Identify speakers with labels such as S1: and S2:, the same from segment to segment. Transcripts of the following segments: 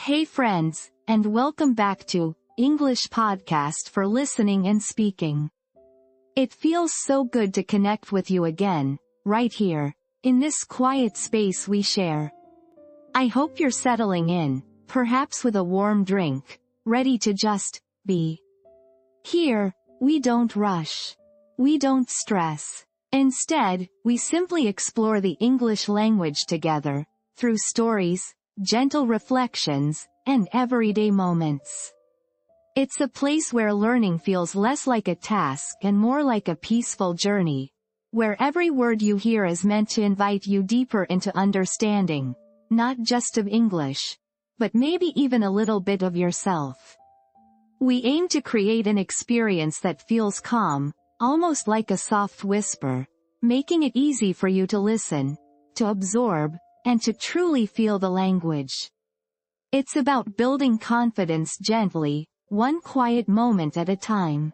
S1: Hey friends, and welcome back to English Podcast for Listening and Speaking. It feels so good to connect with you again, right here, in this quiet space we share. I hope you're settling in, perhaps with a warm drink, ready to just be. Here, we don't rush. We don't stress. Instead, we simply explore the English language together, through stories, gentle reflections, and everyday moments. It's a place where learning feels less like a task and more like a peaceful journey, where every word you hear is meant to invite you deeper into understanding, not just of English, but maybe even a little bit of yourself. We aim to create an experience that feels calm, almost like a soft whisper, making it easy for you to listen, to absorb, and to truly feel the language. It's about building confidence gently, one quiet moment at a time.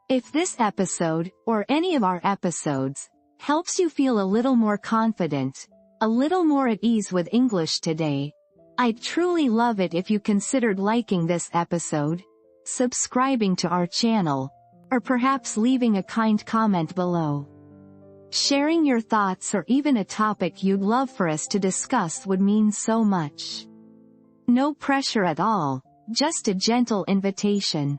S1: If this episode, or any of our episodes, helps you feel a little more confident, a little more at ease with English today, I'd truly love it if you considered liking this episode, subscribing to our channel, or perhaps leaving a kind comment below. Sharing your thoughts or even a topic you'd love for us to discuss would mean so much. No pressure at all, just a gentle invitation.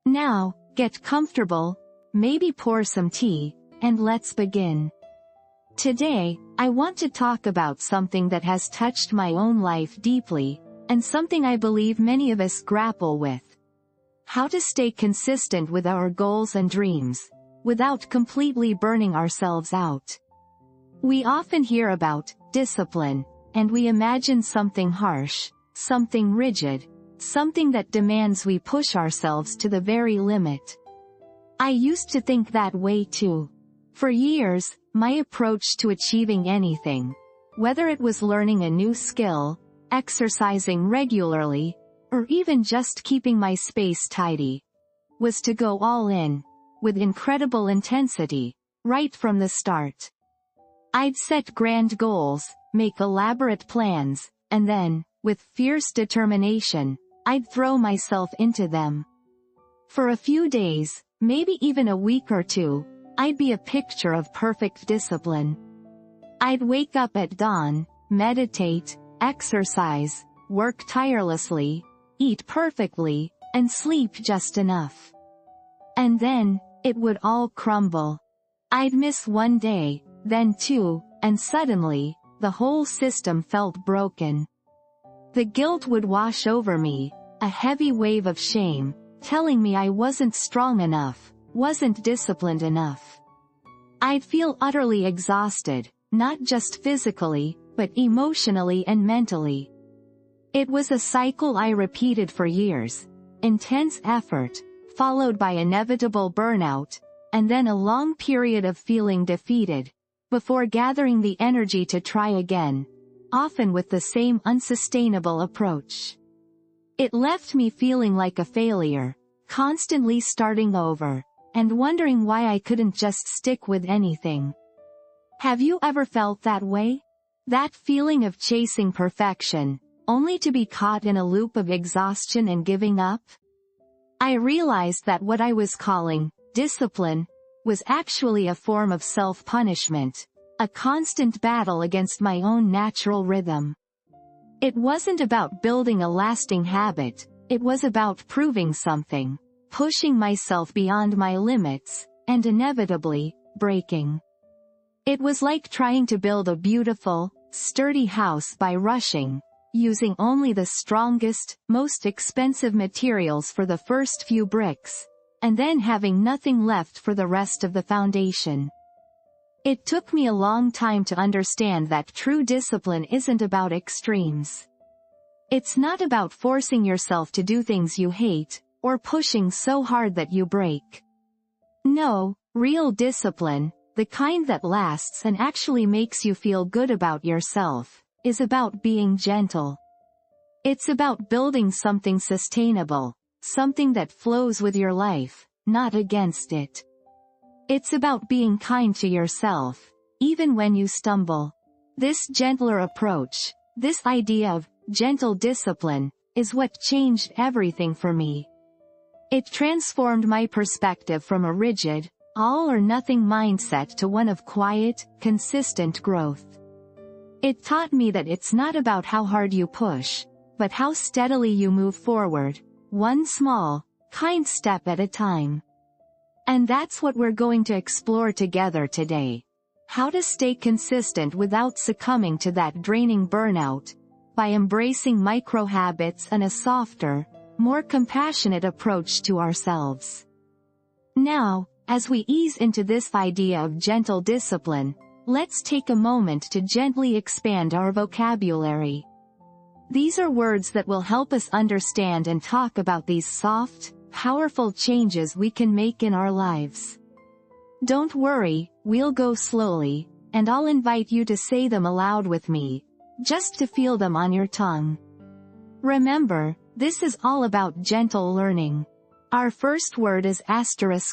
S1: Now, get comfortable, maybe pour some tea, and let's begin. Today, I want to talk about something that has touched my own life deeply, and something I believe many of us grapple with. How to stay consistent with our goals and dreams, without completely burning ourselves out. We often hear about discipline, and we imagine something harsh, something rigid, something that demands we push ourselves to the very limit. I used to think that way too. For years, my approach to achieving anything, whether it was learning a new skill, exercising regularly, or even just keeping my space tidy, was to go all in, with incredible intensity, right from the start. I'd set grand goals, make elaborate plans, and then, with fierce determination, I'd throw myself into them. For a few days, maybe even a week or two, I'd be a picture of perfect discipline. I'd wake up at dawn, meditate, exercise, work tirelessly, eat perfectly, and sleep just enough. And then, it would all crumble. I'd miss one day, then two, and suddenly, the whole system felt broken. The guilt would wash over me, a heavy wave of shame, telling me I wasn't strong enough, wasn't disciplined enough. I'd feel utterly exhausted, not just physically, but emotionally and mentally. It was a cycle I repeated for years. Intense effort, followed by inevitable burnout, and then a long period of feeling defeated, before gathering the energy to try again, often with the same unsustainable approach. It left me feeling like a failure, constantly starting over, and wondering why I couldn't just stick with anything. Have you ever felt that way? That feeling of chasing perfection, only to be caught in a loop of exhaustion and giving up? I realized that what I was calling discipline was actually a form of self-punishment, a constant battle against my own natural rhythm. It wasn't about building a lasting habit, it was about proving something, pushing myself beyond my limits, and inevitably, breaking. It was like trying to build a beautiful, sturdy house by rushing, using only the strongest, most expensive materials for the first few bricks, and then having nothing left for the rest of the foundation. It took me a long time to understand that true discipline isn't about extremes. It's not about forcing yourself to do things you hate, or pushing so hard that you break. No, real discipline, the kind that lasts and actually makes you feel good about yourself, is about being gentle. It's about building something sustainable, something that flows with your life, not against it. It's about being kind to yourself, even when you stumble. This gentler approach, this idea of gentle discipline, is what changed everything for me. It transformed my perspective from a rigid, all-or-nothing mindset to one of quiet, consistent growth. It taught me that it's not about how hard you push, but how steadily you move forward, one small, kind step at a time. And that's what we're going to explore together today. How to stay consistent without succumbing to that draining burnout, by embracing micro-habits and a softer, more compassionate approach to ourselves. Now, as we ease into this idea of gentle discipline, let's take a moment to gently expand our vocabulary. These are words that will help us understand and talk about these soft, powerful changes we can make in our lives. Don't worry, we'll go slowly, and I'll invite you to say them aloud with me, just to feel them on your tongue. Remember, this is all about gentle learning. Our first word is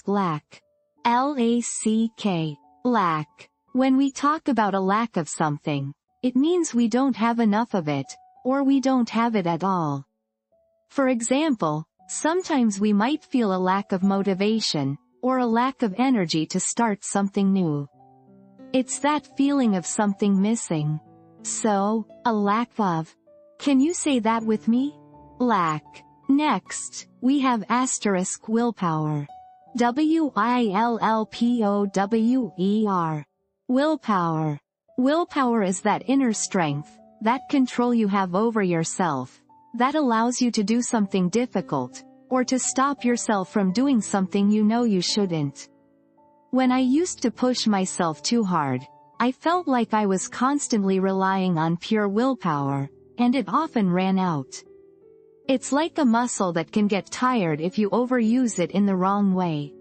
S1: lack. L-A-C-K, lack. When we talk about a lack of something, it means we don't have enough of it, or we don't have it at all. For example, sometimes we might feel a lack of motivation, or a lack of energy to start something new. It's that feeling of something missing. So, a lack of. Can you say that with me? Lack. Next, we have willpower. W-I-L-L-P-O-W-E-R. Willpower. Willpower is that inner strength, that control you have over yourself, that allows you to do something difficult, or to stop yourself from doing something you know you shouldn't. When I used to push myself too hard, I felt like I was constantly relying on pure willpower, and it often ran out. It's like a muscle that can get tired if you overuse it in the wrong way.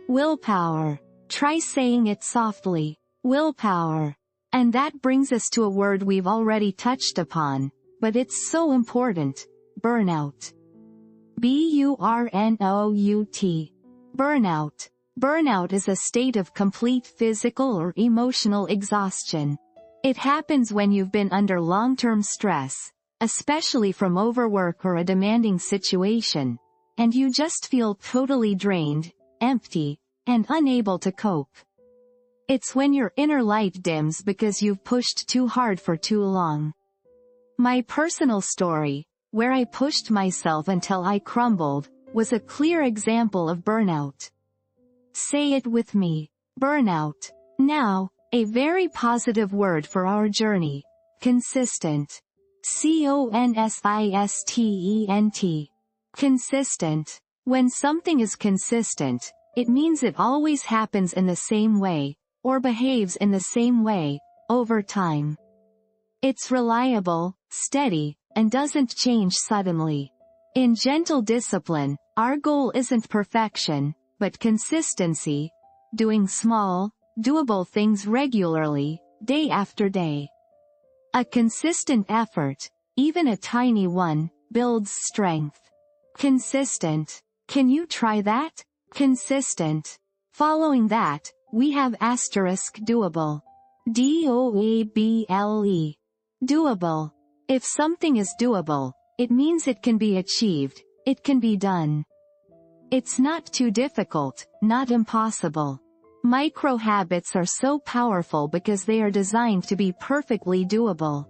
S1: Willpower. Try saying it softly. Willpower. And that brings us to a word we've already touched upon, but it's so important. Burnout. B-U-R-N-O-U-T. Burnout. Burnout is a state of complete physical or emotional exhaustion. It happens when you've been under long-term stress, especially from overwork or a demanding situation, and you just feel totally drained, empty, and unable to cope. It's when your inner light dims because you've pushed too hard for too long. My personal story, where I pushed myself until I crumbled, was a clear example of burnout. Say it with me. Burnout. Now, a very positive word for our journey. Consistent. C-O-N-S-I-S-T-E-N-T. Consistent. When something is consistent, it means it always happens in the same way, or behaves in the same way, over time. It's reliable, steady, and doesn't change suddenly. In gentle discipline, our goal isn't perfection, but consistency, doing small, doable things regularly, day after day. A consistent effort, even a tiny one, builds strength. Consistent. Can you try that? Consistent. Following that, we have doable. D-O-A-B-L-E. Doable. If something is doable, it means it can be achieved, it can be done. It's not too difficult, not impossible. Micro habits are so powerful because they are designed to be perfectly doable.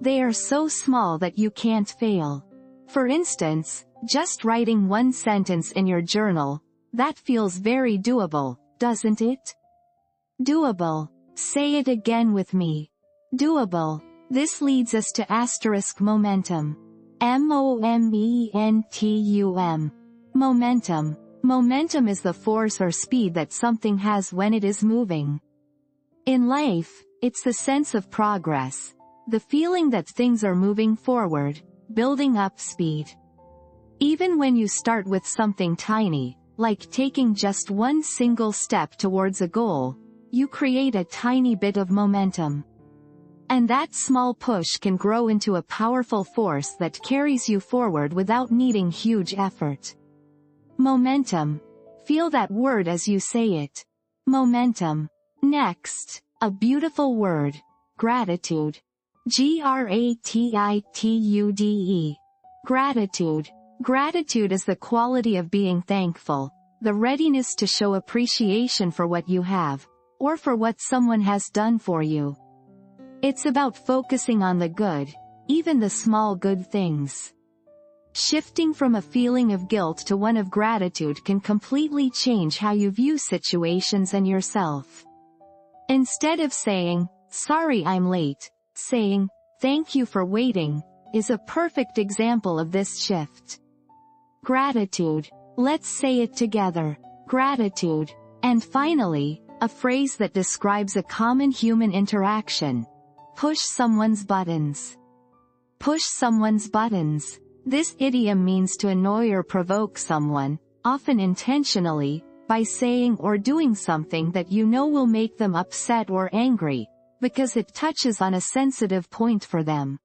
S1: They are so small that you can't fail. For instance, just writing one sentence in your journal, that feels very doable, doesn't it? Doable. Say it again with me. Doable. This leads us to momentum. M-O-M-E-N-T-U-M. Momentum. Momentum is the force or speed that something has when it is moving. In life, it's the sense of progress, the feeling that things are moving forward, building up speed. Even when you start with something tiny, like taking just one single step towards a goal, you create a tiny bit of momentum. And that small push can grow into a powerful force that carries you forward without needing huge effort. Momentum. Feel that word as you say it. Momentum. Next, a beautiful word. Gratitude. Gratitude. Gratitude. Gratitude is the quality of being thankful, the readiness to show appreciation for what you have, or for what someone has done for you. It's about focusing on the good, even the small good things. Shifting from a feeling of guilt to one of gratitude can completely change how you view situations and yourself. Instead of saying, "Sorry I'm late," saying, "Thank you for waiting," is a perfect example of this shift. Gratitude. Let's say it together. Gratitude. And finally, a phrase that describes a common human interaction. Push someone's buttons. Push someone's buttons. This idiom means to annoy or provoke someone, often intentionally, by saying or doing something that you know will make them upset or angry, because it touches on a sensitive point for them.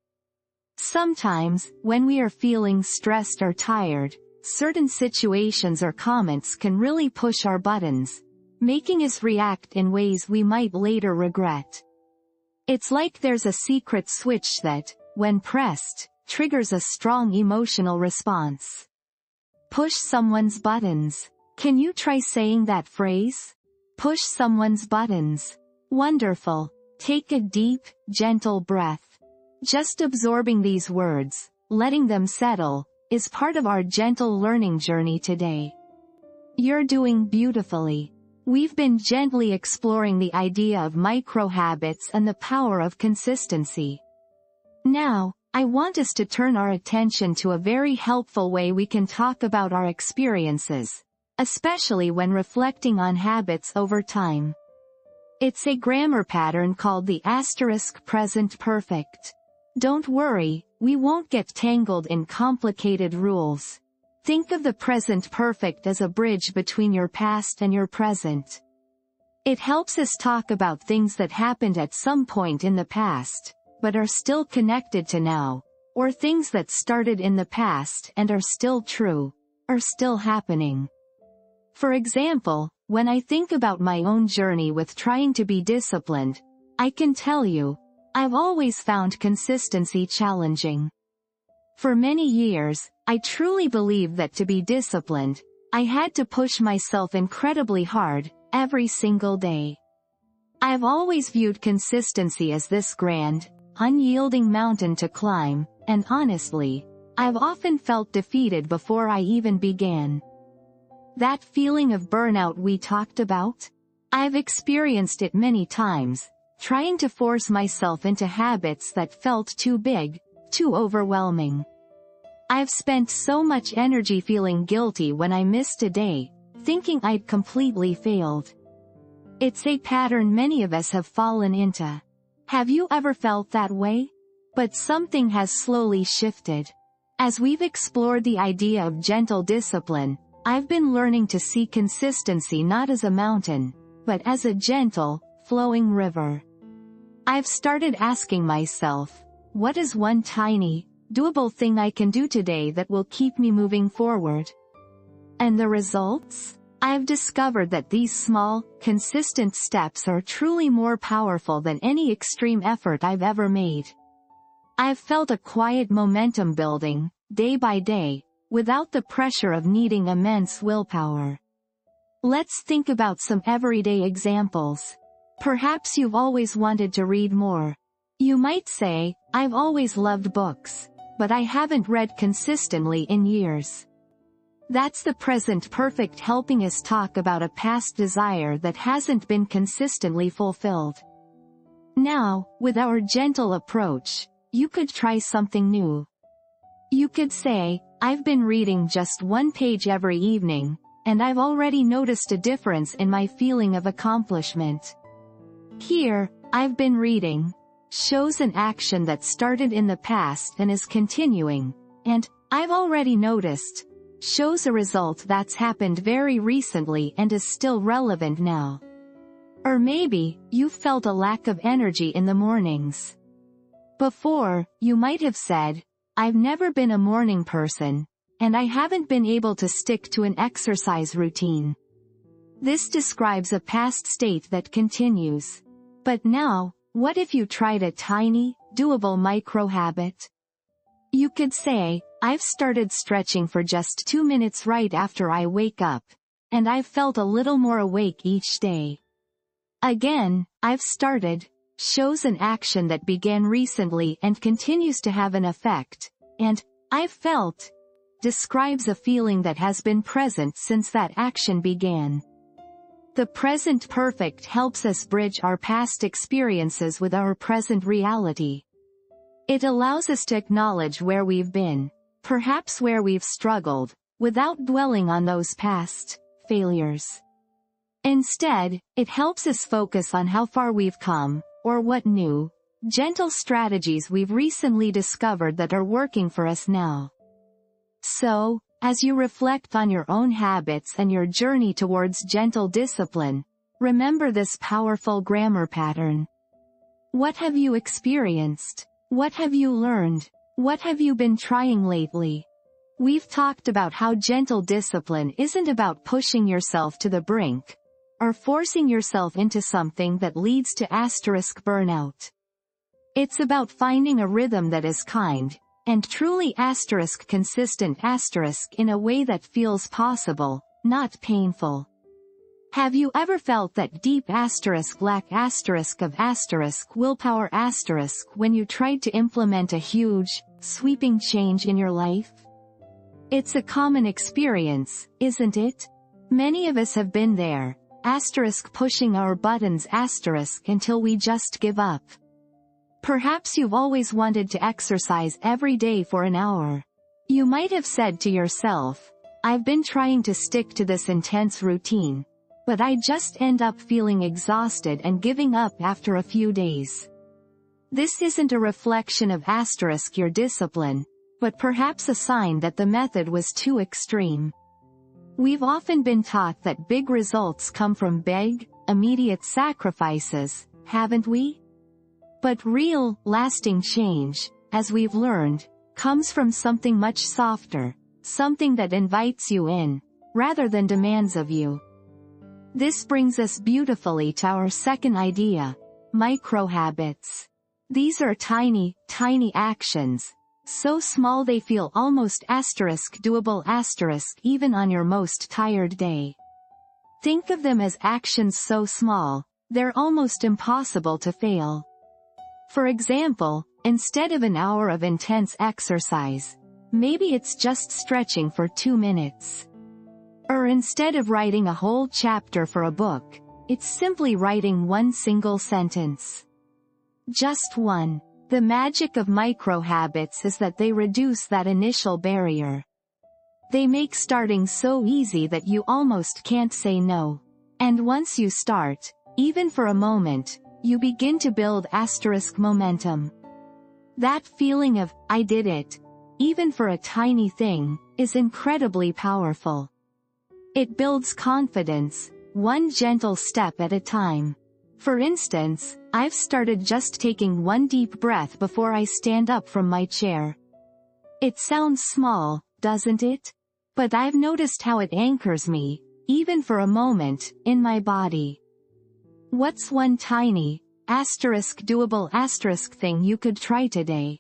S1: Sometimes, when we are feeling stressed or tired, certain situations or comments can really push our buttons, making us react in ways we might later regret. It's like there's a secret switch that, when pressed, triggers a strong emotional response. Push someone's buttons. Can you try saying that phrase? Push someone's buttons. Wonderful. Take a deep, gentle breath. Just absorbing these words, letting them settle, is part of our gentle learning journey today. You're doing beautifully. We've been gently exploring the idea of micro-habits and the power of consistency. Now, I want us to turn our attention to a very helpful way we can talk about our experiences, especially when reflecting on habits over time. It's a grammar pattern called the asterisk present perfect. Don't worry, we won't get tangled in complicated rules. Think of the present perfect as a bridge between your past and your present. It helps us talk about things that happened at some point in the past, but are still connected to now, or things that started in the past and are still true, are still happening. For example, when I think about my own journey with trying to be disciplined, I can tell you, I've always found consistency challenging. For many years, I truly believed that to be disciplined, I had to push myself incredibly hard, every single day. I've always viewed consistency as this grand, unyielding mountain to climb, and honestly, I've often felt defeated before I even began. That feeling of burnout we talked about? I've experienced it many times, trying to force myself into habits that felt too big, too overwhelming. I've spent so much energy feeling guilty when I missed a day, thinking I'd completely failed. It's a pattern many of us have fallen into. Have you ever felt that way? But something has slowly shifted. As we've explored the idea of gentle discipline, I've been learning to see consistency not as a mountain, but as a gentle, flowing river. I've started asking myself, what is one tiny, doable thing I can do today that will keep me moving forward? And the results? I've discovered that these small, consistent steps are truly more powerful than any extreme effort I've ever made. I've felt a quiet momentum building, day by day, without the pressure of needing immense willpower. Let's think about some everyday examples. Perhaps you've always wanted to read more. You might say, I've always loved books, but I haven't read consistently in years. That's the present perfect helping us talk about a past desire that hasn't been consistently fulfilled. Now, with our gentle approach, you could try something new. You could say, I've been reading just one page every evening, and I've already noticed a difference in my feeling of accomplishment. Here, I've been reading shows an action that started in the past and is continuing, and I've already noticed shows a result that's happened very recently and is still relevant now. Or maybe, you've felt a lack of energy in the mornings. Before, you might have said, I've never been a morning person, and I haven't been able to stick to an exercise routine. This describes a past state that continues. But now, what if you tried a tiny, doable micro-habit? You could say, I've started stretching for just 2 minutes right after I wake up, and I've felt a little more awake each day. Again, I've started, shows an action that began recently and continues to have an effect, and I've felt, describes a feeling that has been present since that action began. The present perfect helps us bridge our past experiences with our present reality. It allows us to acknowledge where we've been, perhaps where we've struggled, without dwelling on those past failures. Instead, it helps us focus on how far we've come, or what new, gentle strategies we've recently discovered that are working for us now. So, as you reflect on your own habits and your journey towards gentle discipline, remember this powerful grammar pattern. What have you experienced? What have you learned? What have you been trying lately? We've talked about how gentle discipline isn't about pushing yourself to the brink, or forcing yourself into something that leads to burnout. It's about finding a rhythm that is kind, and truly consistent in a way that feels possible, not painful. Have you ever felt that deep lack of willpower when you tried to implement a huge, sweeping change in your life? It's a common experience, isn't it? Many of us have been there, pushing our buttons until we just give up. Perhaps you've always wanted to exercise every day for an hour. You might have said to yourself, I've been trying to stick to this intense routine, but I just end up feeling exhausted and giving up after a few days. This isn't a reflection of your discipline, but perhaps a sign that the method was too extreme. We've often been taught that big results come from big, immediate sacrifices, haven't we? But real, lasting change, as we've learned, comes from something much softer, something that invites you in, rather than demands of you. This brings us beautifully to our second idea, micro-habits. These are tiny actions, so small they feel almost doable even on your most tired day. Think of them as actions so small, they're almost impossible to fail. For example, instead of an hour of intense exercise, maybe it's just stretching for 2 minutes. Or instead of writing a whole chapter for a book, it's simply writing one single sentence. Just one. The magic of micro-habits is that they reduce that initial barrier. They make starting so easy that you almost can't say no. And once you start, even for a moment, you begin to build momentum. That feeling of, I did it, even for a tiny thing, is incredibly powerful. It builds confidence, one gentle step at a time. For instance, I've started just taking one deep breath before I stand up from my chair. It sounds small, doesn't it? But I've noticed how it anchors me, even for a moment, in my body. What's one tiny, doable thing you could try today?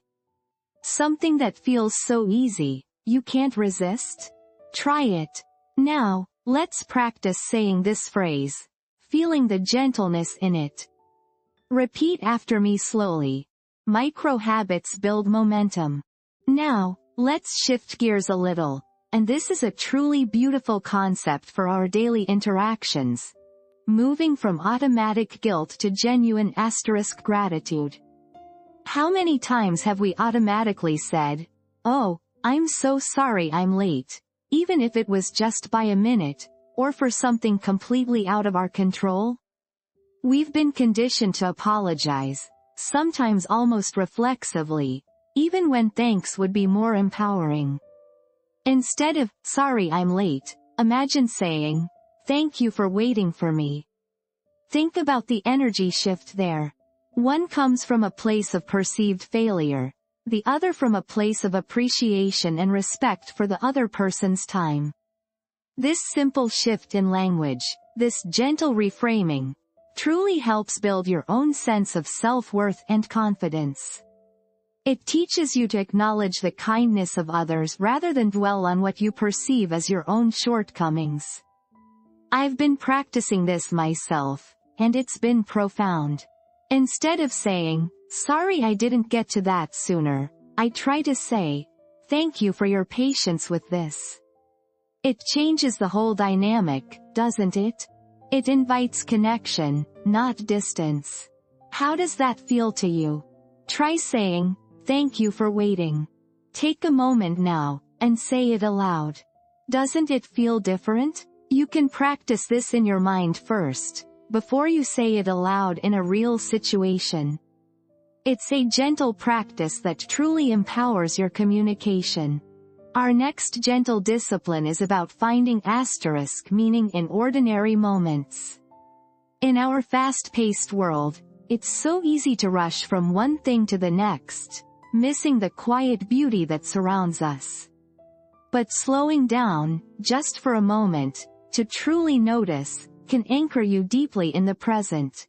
S1: Something that feels so easy, you can't resist? Try it. Now, let's practice saying this phrase, feeling the gentleness in it. Repeat after me slowly. Micro-habits build momentum. Now, let's shift gears a little, and this is a truly beautiful concept for our daily interactions. Moving from automatic guilt to genuine gratitude. How many times have we automatically said, "Oh, I'm so sorry I'm late," even if it was just by a minute, or for something completely out of our control? We've been conditioned to apologize, sometimes almost reflexively, even when thanks would be more empowering. Instead of, "Sorry I'm late," imagine saying, "Thank you for waiting for me." Think about the energy shift there. One comes from a place of perceived failure, the other from a place of appreciation and respect for the other person's time. This simple shift in language, this gentle reframing, truly helps build your own sense of self-worth and confidence. It teaches you to acknowledge the kindness of others rather than dwell on what you perceive as your own shortcomings. I've been practicing this myself, and it's been profound. Instead of saying, "Sorry I didn't get to that sooner," I try to say, "Thank you for your patience with this." It changes the whole dynamic, doesn't it? It invites connection, not distance. How does that feel to you? Try saying, "Thank you for waiting." Take a moment now, and say it aloud. Doesn't it feel different? You can practice this in your mind first, before you say it aloud in a real situation. It's a gentle practice that truly empowers your communication. Our next gentle discipline is about finding asterisk meaning in ordinary moments. In our fast-paced world, it's so easy to rush from one thing to the next, missing the quiet beauty that surrounds us. But slowing down, just for a moment, to truly notice, can anchor you deeply in the present.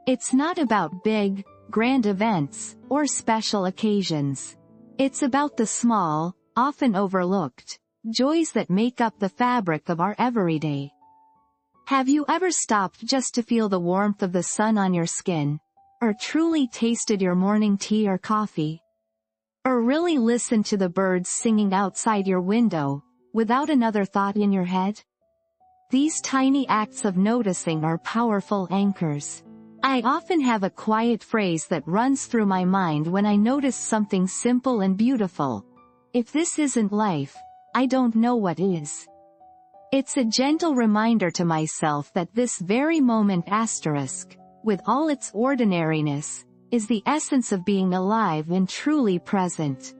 S1: It's not about big, grand events, or special occasions. It's about the small, often overlooked, joys that make up the fabric of our everyday. Have you ever stopped just to feel the warmth of the sun on your skin? Or truly tasted your morning tea or coffee? Or really listened to the birds singing outside your window, without another thought in your head? These tiny acts of noticing are powerful anchors. I often have a quiet phrase that runs through my mind when I notice something simple and beautiful. If this isn't life, I don't know what is. It's a gentle reminder to myself that this very moment asterisk, with all its ordinariness, is the essence of being alive and truly present.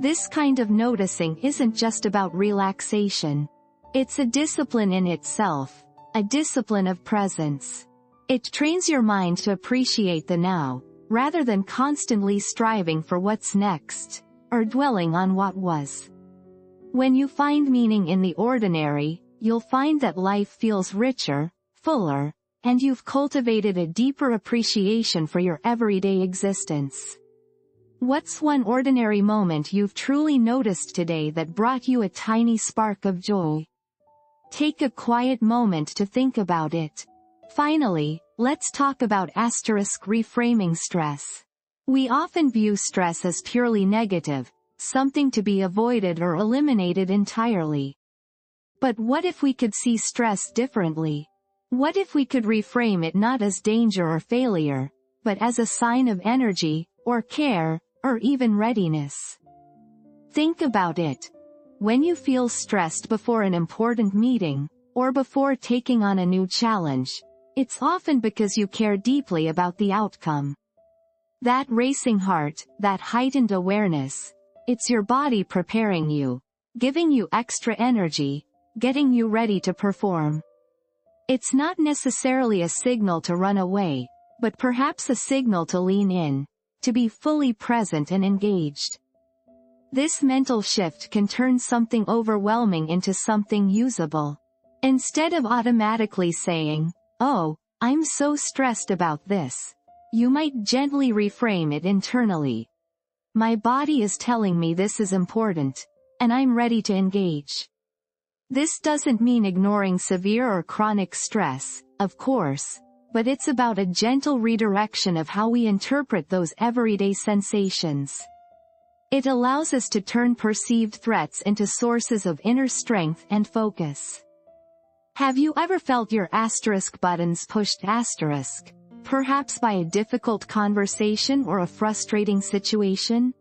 S1: This kind of noticing isn't just about relaxation. It's a discipline in itself, a discipline of presence. It trains your mind to appreciate the now, rather than constantly striving for what's next, or dwelling on what was. When you find meaning in the ordinary, you'll find that life feels richer, fuller, and you've cultivated a deeper appreciation for your everyday existence. What's one ordinary moment you've truly noticed today that brought you a tiny spark of joy? Take a quiet moment to think about it. Finally, let's talk about asterisk reframing stress. We often view stress as purely negative, something to be avoided or eliminated entirely. But what if we could see stress differently? What if we could reframe it not as danger or failure, but as a sign of energy, or care, or even readiness? Think about it. When you feel stressed before an important meeting, or before taking on a new challenge, it's often because you care deeply about the outcome. That racing heart, that heightened awareness, it's your body preparing you, giving you extra energy, getting you ready to perform. It's not necessarily a signal to run away, but perhaps a signal to lean in, to be fully present and engaged. This mental shift can turn something overwhelming into something usable. Instead of automatically saying, "Oh, I'm so stressed about this," you might gently reframe it internally. "My body is telling me this is important, and I'm ready to engage." This doesn't mean ignoring severe or chronic stress, of course, but it's about a gentle redirection of how we interpret those everyday sensations. It allows us to turn perceived threats into sources of inner strength and focus. Have you ever felt your asterisk buttons pushed asterisk, perhaps by a difficult conversation or a frustrating situation?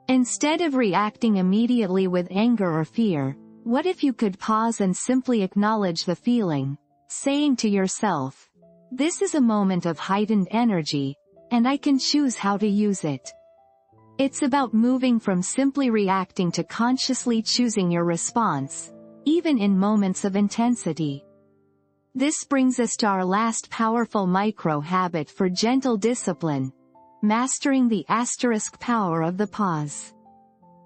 S1: Instead of reacting immediately with anger or fear, what if you could pause and simply acknowledge the feeling, saying to yourself, "This is a moment of heightened energy, and I can choose how to use it." It's about moving from simply reacting to consciously choosing your response, even in moments of intensity. This brings us to our last powerful micro-habit for gentle discipline: mastering the asterisk power of the pause.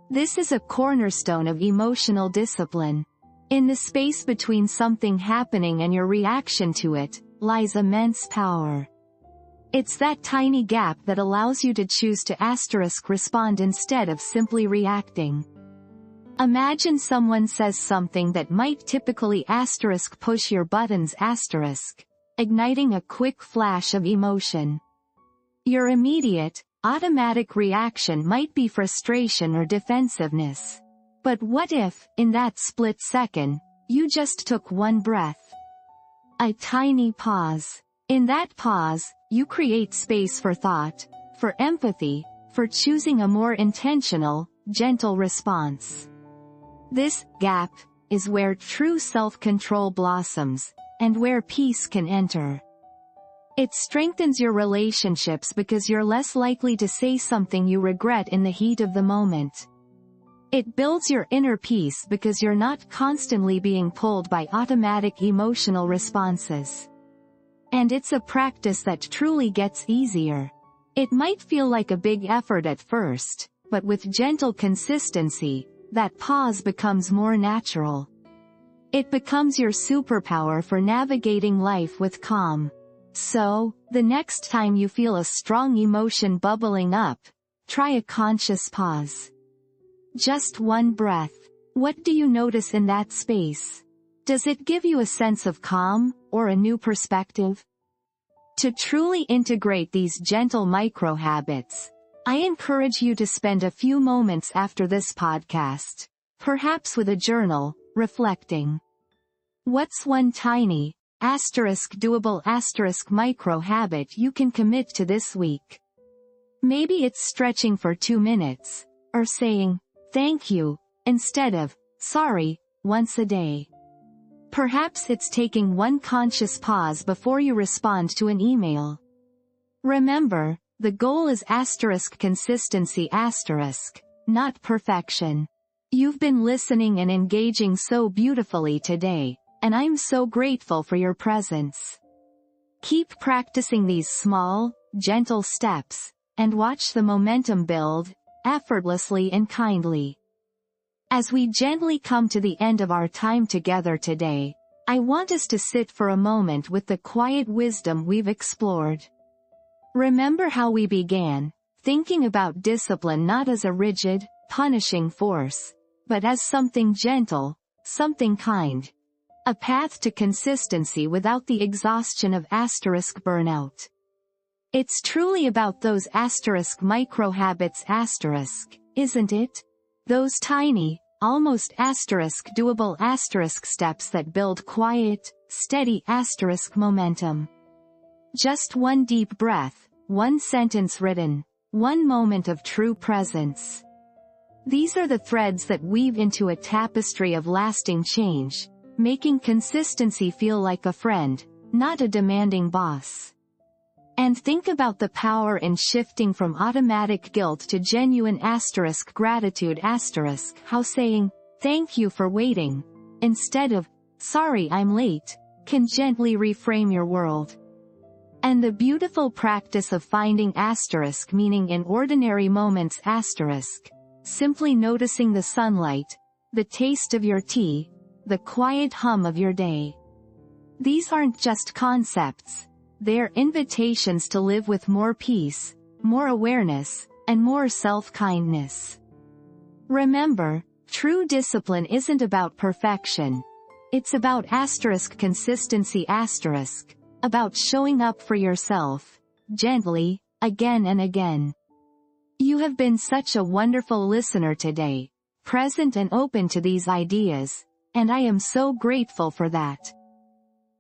S1: This is a cornerstone of emotional discipline. In the space between something happening and your reaction to it, lies immense power. It's that tiny gap that allows you to choose to respond instead of simply reacting. Imagine someone says something that might typically push your buttons igniting a quick flash of emotion. Your immediate, automatic reaction might be frustration or defensiveness. But what if, in that split second, you just took one breath? A tiny pause. In that pause, you create space for thought, for empathy, for choosing a more intentional, gentle response. This gap is where true self-control blossoms, and where peace can enter. It strengthens your relationships because you're less likely to say something you regret in the heat of the moment. It builds your inner peace because you're not constantly being pulled by automatic emotional responses. And it's a practice that truly gets easier. It might feel like a big effort at first, but with gentle consistency, that pause becomes more natural. It becomes your superpower for navigating life with calm. So, the next time you feel a strong emotion bubbling up, try a conscious pause. Just one breath. What do you notice in that space? Does it give you a sense of calm, or a new perspective? To truly integrate these gentle micro-habits, I encourage you to spend a few moments after this podcast, perhaps with a journal, reflecting. What's one tiny, doable micro-habit you can commit to this week? Maybe it's stretching for 2 minutes, or saying, thank you, instead of, sorry, once a day. Perhaps it's taking one conscious pause before you respond to an email. Remember, the goal is consistency not perfection. You've been listening and engaging so beautifully today, and I'm so grateful for your presence. Keep practicing these small, gentle steps, and watch the momentum build, effortlessly and kindly. As we gently come to the end of our time together today, I want us to sit for a moment with the quiet wisdom we've explored. Remember how we began, thinking about discipline not as a rigid, punishing force, but as something gentle, something kind. A path to consistency without the exhaustion of burnout. It's truly about those micro-habits isn't it? Those tiny, almost doable steps that build quiet, steady momentum. Just one deep breath, one sentence written, one moment of true presence. These are the threads that weave into a tapestry of lasting change, making consistency feel like a friend, not a demanding boss. And think about the power in shifting from automatic guilt to genuine gratitude how saying, thank you for waiting, instead of, sorry I'm late, can gently reframe your world. And the beautiful practice of finding meaning in ordinary moments simply noticing the sunlight, the taste of your tea, the quiet hum of your day. These aren't just concepts. They're invitations to live with more peace, more awareness, and more self-kindness. Remember, true discipline isn't about perfection. It's about consistency about showing up for yourself, gently, again and again. You have been such a wonderful listener today, present and open to these ideas, and I am so grateful for that.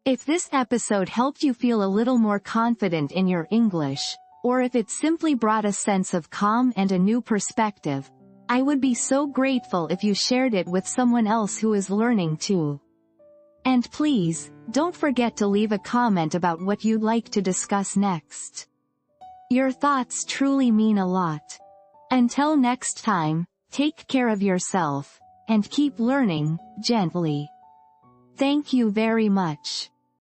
S1: If this episode helped you feel a little more confident in your English, or if it simply brought a sense of calm and a new perspective, I would be so grateful if you shared it with someone else who is learning too. And please, don't forget to leave a comment about what you'd like to discuss next. Your thoughts truly mean a lot. Until next time, take care of yourself, and keep learning, gently. Thank you very much.